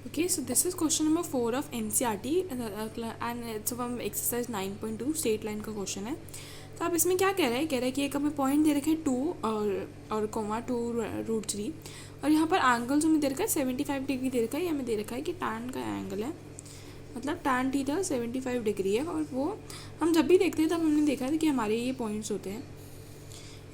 Okay, so this is question number 4 of NCERT and it's from exercise 9.2 state line का question है। तो अब इसमें क्या कह रहा है कि एक हमें पॉइंट दे रखे हैं 2 और कोमा 2√3 और यहाँ पर एंगल जो हमें दे रखा है 75 डिग्री दे रखा है। ये हमें दे रखा है कि टैन का एंगल है, मतलब टैन थीटा 75 डिग्री है। और वो हम जब भी देखते हैं तब हमने देखा था कि हमारे ये पॉइंट्स होते हैं।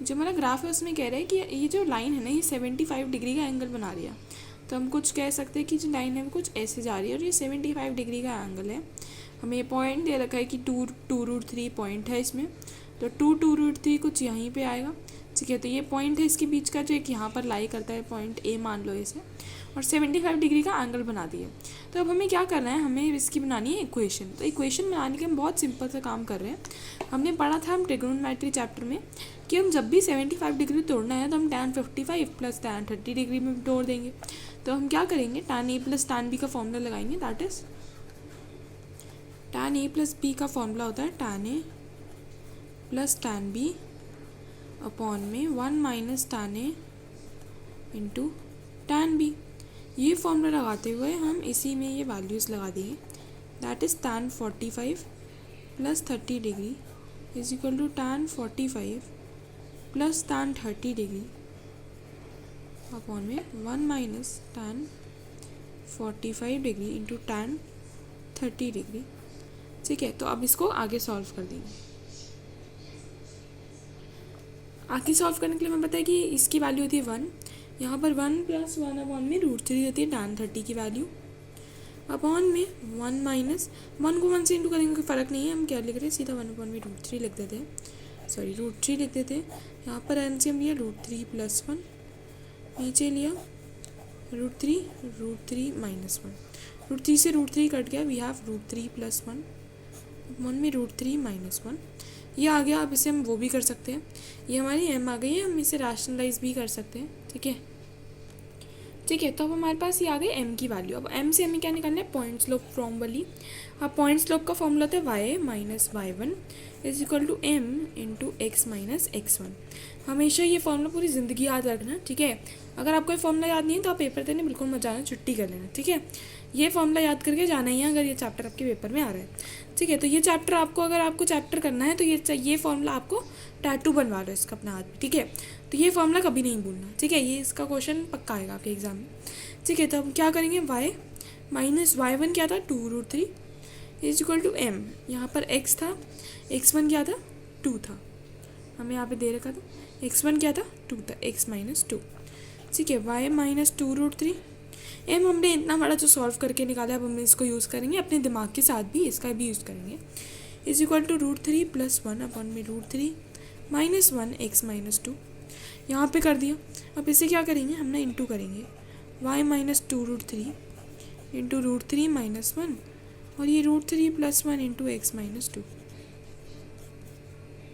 जो हमारा ग्राफ है उसमें कह रहा है कि ये जो लाइन है ना, ये 75 डिग्री का एंगल बना रही है। तो हम कुछ कह सकते हैं कि जो लाइन है वो कुछ ऐसे जा रही है और ये 75 डिग्री का एंगल है। हमें ये पॉइंट दे रखा है कि 2√3 पॉइंट है इसमें, तो 2√3 कुछ यहीं पे आएगा। ठीक है, तो ये पॉइंट है इसके बीच का जो एक यहाँ पर लाई करता है, पॉइंट ए मान लो इसे, और 75 डिग्री का एंगल बना दिए। तो अब हमें क्या करना है, हमें इसकी बनानी है इक्वेशन। तो इक्वेशन बनाने के हम बहुत सिंपल सा काम कर रहे हैं। हमने पढ़ा था हम ट्रिग्नोमेट्री चैप्टर में कि हम जब भी 75 डिग्री तोड़ना है तो हम tan 55 प्लस tan 30 डिग्री में तोड़ देंगे। तो हम क्या करेंगे, tan a plus tan b का फॉर्मूला लगाएंगे। That is tan a plus b का फॉर्मूला होता है tan a plus tan b upon में 1 minus tan a into tan b। ये फॉर्मूला लगाते हुए हम इसी में ये वैल्यूज़ लगा देंगे। That is tan 45 plus 30 degree is equal to tan 45 plus tan 30 degree upon में 1 minus tan 45 degree into tan 30 degree. ठीक है, तो अब इसको आगे सॉल्व कर देंगे। आगे सॉल्व करने के लिए हमें पता है कि इसकी वैल्यू होती है 1, यहाँ पर 1 प्लस 1 अपॉन में √3 होती है tan 30 की वैल्यू, अपॉन में 1 माइनस 1 को 1 से इंटू करेंगे, कोई फ़र्क नहीं है। हम क्या लिख रहे हैं, सीधा 1 अपॉन में √3 लिख देते हैं, सॉरी √3 लिख देते हैं। यहाँ पर एलसीएम लिया √3 प्लस 1, नीचे लिया √3 माइनस 1, √3 से √3 कट गया, वी हैव √3 प्लस 1 अपॉन में √3 माइनस 1। ये आ गया। अब इसे हम वो भी कर सकते हैं, ये हमारी m आ गई है, हम इसे रैशनलाइज भी कर सकते हैं। ठीक है, तो अब हमारे पास ये आ गई m की वैल्यू। अब m से हमें क्या निकालना है, पॉइंट स्लोप फ्रॉम वाली। अब पॉइंट स्लोप का फॉर्मूला होता है y minus y1 is equal to m into x minus x1। हमेशा ये फॉर्मूला पूरी ज़िंदगी याद रखना। ठीक है, अगर आपको ये फॉर्मूला याद नहीं है तो आप पेपर देने बिल्कुल मत जाना, छुट्टी कर लेना। ठीक है, ये फॉर्मूला याद करके जाना ही है अगर ये चैप्टर आपके पेपर में आ रहा है। ठीक है, तो ये चैप्टर आपको, अगर आपको चैप्टर करना है तो ये फॉर्मूला आपको टैटू बनवा लो इसका अपना हाथ में। ठीक है, तो ये फॉर्मूला कभी नहीं भूलना। ठीक है, ये इसका क्वेश्चन पक्का आएगा आपके एग्जाम में। ठीक है, तो हम क्या करेंगे, y माइनस y1 क्या था 2√3 इज इक्वल टू m, यहाँ पर x था, x1 क्या था 2 था, हमें यहाँ पे दे रखा था x1 क्या था 2 था, x माइनस 2। ठीक है, y माइनस 2√3, m हमने इतना बड़ा जो सॉल्व करके निकाला, अब हम इसको यूज़ करेंगे अपने दिमाग के साथ भी, इसका भी यूज़ करेंगे। Is equal to √3 plus 1 upon में √3 माइनस 1 x माइनस 2, यहाँ पे कर दिया। अब इसे क्या करेंगे, हम ना इंटू करेंगे, y माइनस 2√3 इंटू √3 माइनस 1 और ये √3 प्लस 1 इंटू x माइनस 2।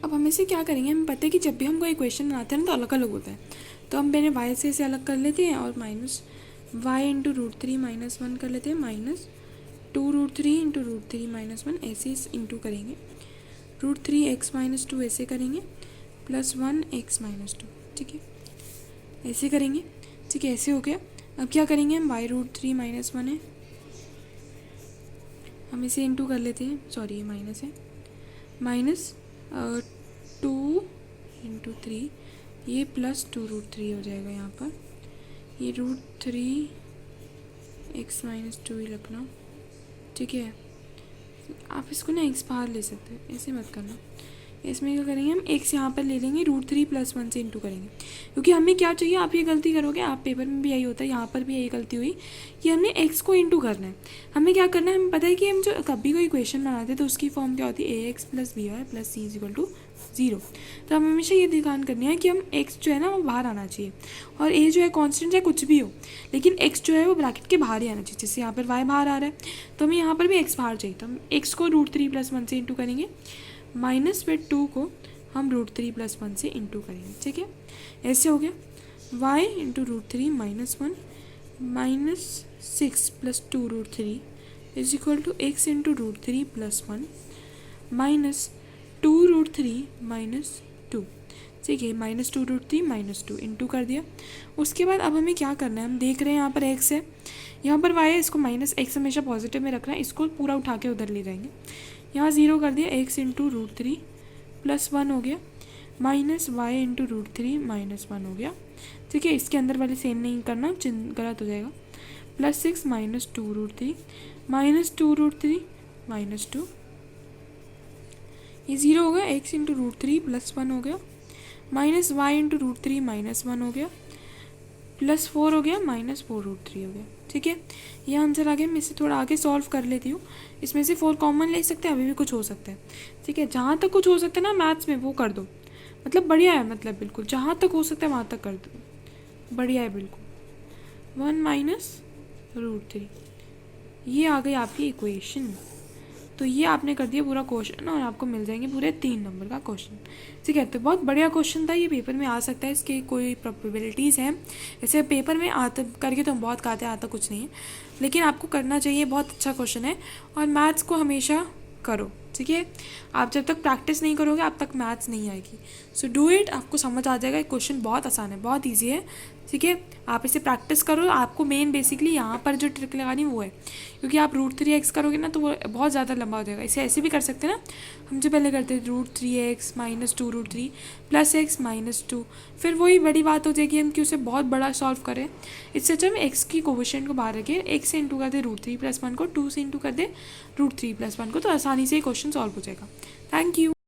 अब हम इसे क्या करेंगे, हमें पता है कि जब भी हम कोई इक्वेशन बनाते हैं ना तो अलग अलग होता है, तो हम पहले y से इसे अलग कर लेते हैं और माइनस y इंटू √3 माइनस 1 कर लेते हैं, माइनस 2√3 इंटू √3 माइनस 1 ऐसे इंटू करेंगे, √3 x माइनस 2 ऐसे करेंगे, प्लस 1 x माइनस 2। ठीक है, ऐसे करेंगे। ठीक है, ऐसे हो गया। अब क्या करेंगे हम, y √3 माइनस 1 है, हम इसे इंटू कर लेते हैं, सॉरी ये माइनस है, माइनस 2 इंटू 3, ये प्लस 2√3 हो जाएगा यहाँ पर, ये √3 x माइनस 2 ही रखना। ठीक है, आप इसको ना x बाहर ले सकते हैं, ऐसे मत करना। इसमें क्या करेंगे, हम x यहाँ पर ले लेंगे, √3 प्लस 1 से इंटू करेंगे, क्योंकि हमें क्या चाहिए, आप ये गलती करोगे, आप पेपर में भी यही होता है, यहाँ पर भी यही गलती हुई कि हमने x को इंटू करना है। हमें क्या करना है, हमें पता है कि हम जो कभी कोई इक्वेशन बनाते हैं तो उसकी फॉर्म क्या होती है, ax plus by plus c is equal to 0। तो हम हमेशा ये ध्यान करनी है कि हम x जो है ना वो बाहर आना चाहिए, और a जो है कांस्टेंट चाहे कुछ भी हो, लेकिन x जो है वो ब्रैकेट के बाहर ही आना चाहिए। जैसे यहाँ पर y बाहर आ रहा है तो हमें यहाँ पर भी x बाहर चाहिए, तो हम x को √3 प्लस 1 से इंटू करेंगे, माइनस फिर 2 को हम √3 प्लस 1 से इंटू करेंगे। ठीक है, ऐसे हो गया, y into √3 minus 1 minus 6 plus 2√3 is equal to x into √3 plus 1 minus 2√3 minus 2। ठीक है, माइनस 2√3 माइनस 2 इंटू कर दिया। उसके बाद अब हमें क्या करना है, हम देख रहे हैं यहाँ पर x है, यहाँ पर y है, इसको माइनस x हमेशा पॉजिटिव में रखना है, इसको पूरा उठा के उधर ले जाएंगे। यहाँ 0 कर दिया, x into root three plus 1 हो गया, minus y into root three minus 1 हो गया। ठीक है, इसके अंदर वाले सेम नहीं करना, चिन्ह गलत हो जाएगा। Plus 6 minus 2 root three minus 2 root three minus 2, ये 0 हो गया। x into root three plus 1 हो गया, minus y into root three minus 1 हो गया, प्लस 4 हो गया, माइनस 4 रूट थ्री हो गया। ठीक है, ये आंसर आ गया। मैं इसे थोड़ा आगे सॉल्व कर लेती हूँ। इसमें से 4 कॉमन ले सकते हैं, अभी भी कुछ हो सकता है। ठीक है, जहाँ तक कुछ हो सकता है ना मैथ्स में वो कर दो, मतलब बढ़िया है, मतलब बिल्कुल जहाँ तक हो सकता है वहाँ तक कर दो, बढ़िया है बिल्कुल। 1 माइनस रूट थ्री, ये आ गई आपकी इक्वेशन। तो ये आपने कर दिया पूरा क्वेश्चन और आपको मिल जाएंगे पूरे 3 नंबर का क्वेश्चन। ठीक है, तो बहुत बढ़िया क्वेश्चन था, ये पेपर में आ सकता है, इसकी कोई प्रोबेबिलिटीज़ हैं। ऐसे पेपर में आता करके तो हम बहुत कहते हैं, आता कुछ नहीं है, लेकिन आपको करना चाहिए, बहुत अच्छा क्वेश्चन है। और मैथ्स को हमेशा करो। ठीक है, आप जब तक प्रैक्टिस नहीं करोगे आप तक मैथ्स नहीं आएगी। सो डू इट, आपको समझ आ जाएगा। क्वेश्चन बहुत आसान है, बहुत ईजी है। ठीक है, आप इसे प्रैक्टिस करो। आपको मेन बेसिकली यहाँ पर जो ट्रिक लगानी वो है, क्योंकि आप रूट थ्री एक्स करोगे ना तो वो बहुत ज़्यादा लंबा हो जाएगा। इसे ऐसे भी कर सकते हैं ना, हम जो पहले करते थे root three x minus two root three plus x minus two, फिर वही बड़ी बात हो जाएगी हम कि उसे बहुत बड़ा सॉल्व करें। इससे अच्छा हम एक्स की कोविशेंट को बाहर रखें, एक्स से इंटू कर दे रूट थ्री प्लस वन को, टू से इंटू कर दे रूट थ्री प्लस वन को, तो आसानी से ही क्वेश्चन सॉल्व हो जाएगा। Thank you.